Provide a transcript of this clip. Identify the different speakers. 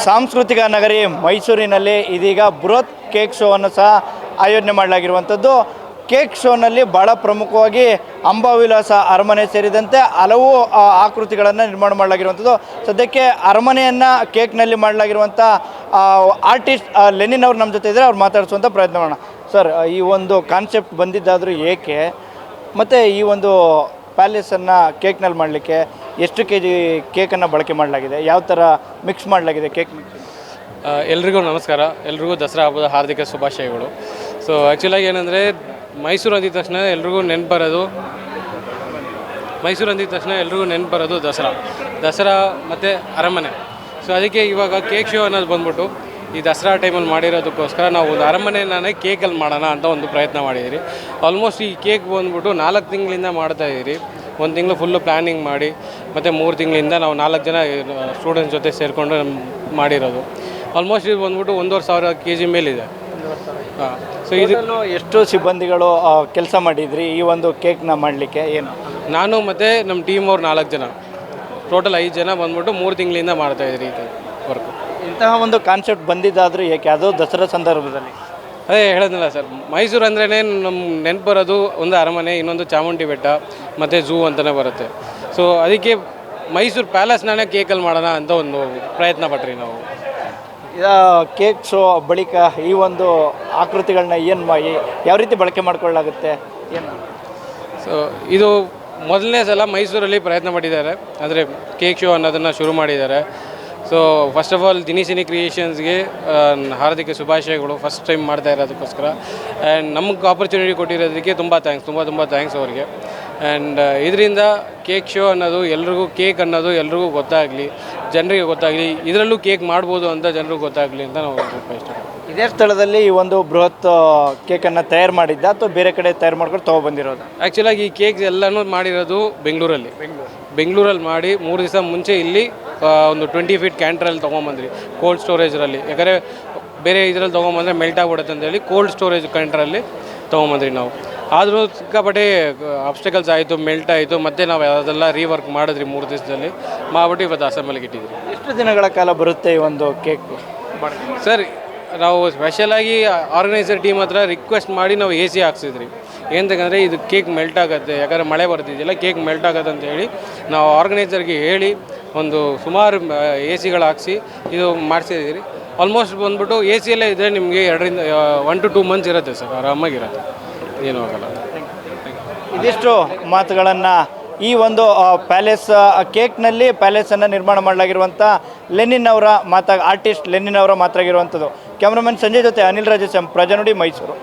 Speaker 1: ಸಾಂಸ್ಕೃತಿಕ ನಗರಿ ಮೈಸೂರಿನಲ್ಲಿ ಇದೀಗ ಬೃಹತ್ ಕೇಕ್ ಶೋವನ್ನು ಸಹ ಆಯೋಜನೆ ಮಾಡಲಾಗಿರುವಂಥದ್ದು. ಕೇಕ್ ಶೋನಲ್ಲಿ ಭಾಳ ಪ್ರಮುಖವಾಗಿ ಅಂಬಾವಿಲಾಸ ಅರಮನೆ ಸೇರಿದಂತೆ ಹಲವು ಆಕೃತಿಗಳನ್ನು ನಿರ್ಮಾಣ ಮಾಡಲಾಗಿರುವಂಥದ್ದು. ಸದ್ಯಕ್ಕೆ ಅರಮನೆಯನ್ನು ಕೇಕ್ನಲ್ಲಿ ಮಾಡಲಾಗಿರುವಂಥ ಆರ್ಟಿಸ್ಟ್ ಲೆನಿನ್ ಅವರು ನಮ್ಮ ಜೊತೆ ಇದ್ದರೆ ಅವ್ರು ಮಾತಾಡಿಸುವಂಥ ಪ್ರಯತ್ನ ಮಾಡೋಣ. ಸರ್, ಈ ಒಂದು ಕಾನ್ಸೆಪ್ಟ್ ಬಂದಿದ್ದಾದರೂ ಏಕೆ, ಮತ್ತು ಈ ಒಂದು ಪ್ಯಾಲೇಸನ್ನು ಕೇಕ್ನಲ್ಲಿ ಮಾಡಲಿಕ್ಕೆ ಎಷ್ಟು ಕೆ ಜಿ ಕೇಕನ್ನು ಬಳಕೆ ಮಾಡಲಾಗಿದೆ, ಯಾವ ಥರ ಮಿಕ್ಸ್ ಮಾಡಲಾಗಿದೆ ಕೇಕ್ ಮಿಕ್ಸ್?
Speaker 2: ಎಲ್ರಿಗೂ ನಮಸ್ಕಾರ. ಎಲ್ರಿಗೂ ದಸರಾ ಹಬ್ಬದ ಹಾರ್ದಿಕ ಶುಭಾಶಯಗಳು. ಸೊ ಆ್ಯಕ್ಚುಲಾಗಿ ಏನಂದರೆ ಮೈಸೂರು ಅಂದಿದ ತಕ್ಷಣ ಎಲ್ರಿಗೂ ನೆನಪು ಬರೋದು ದಸರಾ ಮತ್ತು ಅರಮನೆ. ಸೊ ಅದಕ್ಕೆ ಇವಾಗ ಕೇಕ್ ಶೋ ಅನ್ನೋದು ಬಂದ್ಬಿಟ್ಟು ಈ ದಸರಾ ಟೈಮಲ್ಲಿ ಮಾಡಿರೋದಕ್ಕೋಸ್ಕರ ನಾವು ಒಂದು ಅರಮನೆನೇ ಕೇಕಲ್ಲಿ ಮಾಡೋಣ ಅಂತ ಒಂದು ಪ್ರಯತ್ನ ಮಾಡಿದ್ದೀರಿ. ಆಲ್ಮೋಸ್ಟ್ ಈ ಕೇಕ್ ಬಂದ್ಬಿಟ್ಟು 4 ತಿಂಗಳಿಂದ ಮಾಡ್ತಾಯಿದ್ದೀರಿ. 1 ತಿಂಗಳು ಫುಲ್ಲು ಪ್ಲ್ಯಾನಿಂಗ್ ಮಾಡಿ ಮತ್ತು 3 ತಿಂಗಳಿಂದ ನಾವು 4 ಜನ ಸ್ಟೂಡೆಂಟ್ಸ್ ಜೊತೆ ಸೇರಿಕೊಂಡು ಮಾಡಿರೋದು. ಆಲ್ಮೋಸ್ಟ್ ಇದು ಬಂದ್ಬಿಟ್ಟು 1,500 kg ಮೇಲಿದೆ. ಹಾಂ. ಸೊ ಇದನ್ನು
Speaker 1: ಎಷ್ಟು ಸಿಬ್ಬಂದಿಗಳು ಕೆಲಸ ಮಾಡಿದ್ರಿ ಈ ಒಂದು ಕೇಕ್ನ ಮಾಡಲಿಕ್ಕೆ? ಏನು,
Speaker 2: ನಾನು ಮತ್ತು ನಮ್ಮ ಟೀಮ್ ಅವ್ರು 4 ಜನ, ಟೋಟಲ್ 5 ಜನ ಬಂದ್ಬಿಟ್ಟು 3 ತಿಂಗಳಿಂದ ಮಾಡ್ತಾಯಿದ್ರಿ ಈ ವರ್ಕು.
Speaker 1: ಇಂತಹ ಒಂದು ಕಾನ್ಸೆಪ್ಟ್ ಬಂದಿದ್ದಾದರೂ ಏಕೆ, ಅದು ದಸರಾ ಸಂದರ್ಭದಲ್ಲಿ?
Speaker 2: ಅದೇ ಹೇಳೋದಿಲ್ಲ ಸರ್, ಮೈಸೂರು ಅಂದ್ರೇ ನಮ್ಮ ನೆನಪು ಬರೋದು ಒಂದು ಅರಮನೆ, ಇನ್ನೊಂದು ಚಾಮುಂಡಿ ಬೆಟ್ಟ ಮತ್ತು ಝೂ ಅಂತಲೇ ಬರುತ್ತೆ. ಸೊ ಅದಕ್ಕೆ ಮೈಸೂರು ಪ್ಯಾಲೇಸ್ನೇ ಕೇಕಲ್ಲಿ ಮಾಡೋಣ ಅಂತ ಒಂದು ಪ್ರಯತ್ನ ಪಟ್ರಿ ನಾವು.
Speaker 1: ಕೇಕ್ ಶೋ ಬಳಿಕ ಈ ಒಂದು ಆಕೃತಿಗಳನ್ನ ಯಾವ ರೀತಿ ಬಳಕೆ ಮಾಡ್ಕೊಳ್ಳಾಗುತ್ತೆ ಏನು?
Speaker 2: ಸೊ ಇದು ಮೊದಲನೇ ಸಲ ಮೈಸೂರಲ್ಲಿ ಪ್ರಯತ್ನ ಪಟ್ಟಿದ್ದಾರೆ, ಅಂದರೆ ಕೇಕ್ ಶೋ ಅನ್ನೋದನ್ನು ಶುರು ಮಾಡಿದ್ದಾರೆ. ಸೊ ಫಸ್ಟ್ ಆಫ್ ಆಲ್ ದಿನಿಸಿನಿ ಕ್ರಿಯೇಷನ್ಸ್ಗೆ ಹಾರ್ದಿಕ ಶುಭಾಶಯಗಳು. ಫಸ್ಟ್ ಟೈಮ್ ಮಾಡ್ತಾ ಇರೋದಕ್ಕೋಸ್ಕರ ಆ್ಯಂಡ್ ನಮಗೆ ಆಪರ್ಚುನಿಟಿ ಕೊಟ್ಟಿರೋದಕ್ಕೆ ತುಂಬ ಥ್ಯಾಂಕ್ಸ್ ಅವರಿಗೆ. ಆ್ಯಂಡ್ ಇದರಿಂದ ಕೇಕ್ ಶೋ ಅನ್ನೋದು ಕೇಕ್ ಅನ್ನೋದು ಎಲ್ರಿಗೂ ಗೊತ್ತಾಗಲಿ, ಜನರಿಗೆ ಗೊತ್ತಾಗಲಿ, ಇದರಲ್ಲೂ ಕೇಕ್ ಮಾಡ್ಬೋದು ಅಂತ ಜನರಿಗೆ ಗೊತ್ತಾಗಲಿ ಅಂತ ನಾವು ಇಷ್ಟಪಡ್ತೀವಿ.
Speaker 1: ಇದೇ ಸ್ಥಳದಲ್ಲಿ ಈ ಒಂದು ಬೃಹತ್ ಕೇಕನ್ನು ತಯಾರು ಮಾಡಿದ್ದ ಅಥವಾ ಬೇರೆ ಕಡೆ ತಯಾರು ಮಾಡ್ಕೊಂಡು ತೊಗೊಬಂದಿರೋದು?
Speaker 2: ಆ್ಯಕ್ಚುಲಾಗಿ ಈ ಕೇಕ್ಸ್ ಎಲ್ಲನೂ ಮಾಡಿರೋದು ಬೆಂಗಳೂರಲ್ಲಿ ಮಾಡಿ 3 ದಿವಸ ಮುಂಚೆ ಇಲ್ಲಿ ಒಂದು 20 ಫೀಟ್ ಕ್ಯಾಂಟ್ರಲ್ಲಿ ತೊಗೊಂಬಂದ್ರಿ, ಕೋಲ್ಡ್ ಸ್ಟೋರೇಜ್ರಲ್ಲಿ. ಯಾಕಂದರೆ ಬೇರೆ ಇದರಲ್ಲಿ ತೊಗೊಂಬಂದರೆ ಮೆಲ್ಟ್ ಆಗಿಬಿಡುತ್ತೆ ಅಂತೇಳಿ ಕೋಲ್ಡ್ ಸ್ಟೋರೇಜ್ ಕ್ಯಾಂಟ್ರಲ್ಲಿ ತೊಗೊಂಬಂದ್ರಿ ನಾವು. ಆದರೂ ಸಿಕ್ಕಾಪಟ್ಟೆ ಆಬ್ಸ್ಟಕಲ್ಸ್ ಆಯಿತು, ಮೆಲ್ಟ್ ಆಯಿತು, ಮತ್ತು ನಾವು ಅದೆಲ್ಲ ರೀವರ್ಕ್ ಮಾಡಿದ್ರಿ 3 ದಿವಸದಲ್ಲಿ ಮಾಡಿಬಿಟ್ಟು ಇವತ್ತು ಅಸೆಂಬ್ಲಿಗೆ ಇಟ್ಟಿದ್ವಿ.
Speaker 1: ಎಷ್ಟು ದಿನಗಳ ಕಾಲ ಬರುತ್ತೆ ಈ ಒಂದು ಕೇಕ್?
Speaker 2: ಸರ್, ನಾವು ಸ್ಪೆಷಲಾಗಿ ಆರ್ಗನೈಸರ್ ಟೀಮ್ ಹತ್ರ ರಿಕ್ವೆಸ್ಟ್ ಮಾಡಿ ನಾವು AC ಹಾಕ್ಸಿದ್ರಿ. ಏನಂತಂದರೆ ಇದು ಕೇಕ್ ಮೆಲ್ಟ್ ಆಗುತ್ತೆ, ಯಾಕಂದರೆ ಮಳೆ ಬರ್ತಿದ್ದಿಲ್ಲ, ಕೇಕ್ ಮೆಲ್ಟ್ ಆಗುತ್ತೆ ಅಂತ ಹೇಳಿ ನಾವು ಆರ್ಗನೈಸರ್ಗೆ ಹೇಳಿ ಒಂದು ಸುಮಾರು AC ಹಾಕ್ಸಿ ಇದು ಮಾಡಿಸಿದ್ದೀರಿ. ಆಲ್ಮೋಸ್ಟ್ ಬಂದ್ಬಿಟ್ಟು AC ಇದ್ದರೆ ನಿಮಗೆ 1 to 2 ಮಂತ್ಸ್ ಇರುತ್ತೆ ಸರ್, ಆರಾಮಾಗಿರುತ್ತೆ, ಏನೂ ಆಗಲ್ಲ.
Speaker 1: ಇದಿಷ್ಟು ಮಾತುಗಳನ್ನು ಈ ಒಂದು ಕೇಕ್ನಲ್ಲಿ ಪ್ಯಾಲೇಸನ್ನು ನಿರ್ಮಾಣ ಮಾಡಲಾಗಿರುವಂಥ ಆರ್ಟಿಸ್ಟ್ ಲೆನಿನ್ ಅವರ ಮಾತಾಗಿರುವಂಥದ್ದು. ಕ್ಯಾಮ್ರಾಮನ್ ಸಂಜಯ್ ಜೊತೆ ಅನಿಲ್ ರಾಜೇಶ್, ಪ್ರಜಾನುಡಿ, ಮೈಸೂರು.